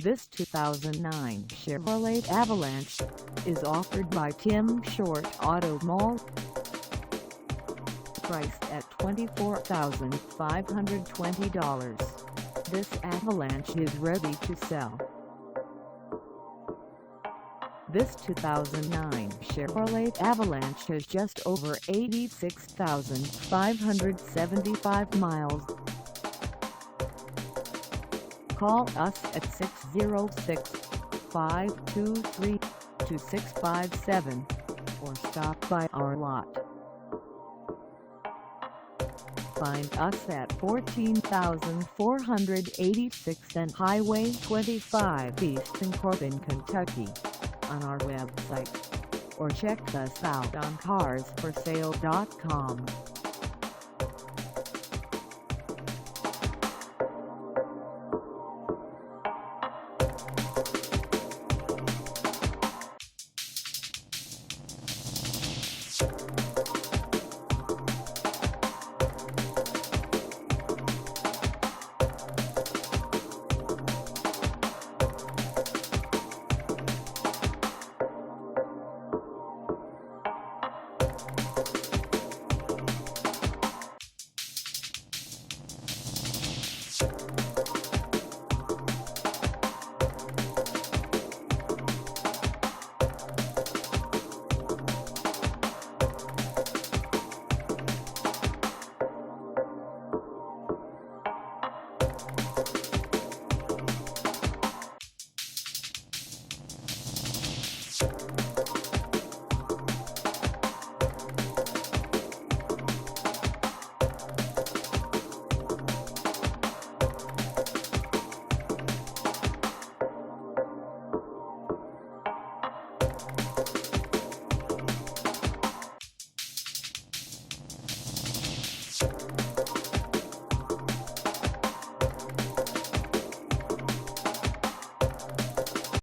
This 2009 Chevrolet Avalanche is offered by Tim Short Auto Mall. Priced at $24,520, this Avalanche is ready to sell. This 2009 Chevrolet Avalanche has just over 86,575 miles. Call us at 606-523-2657 or stop by our lot. Find us at 14,486 and Highway 25 East in Corbin, Kentucky on our website, or check us out on carsforsale.com.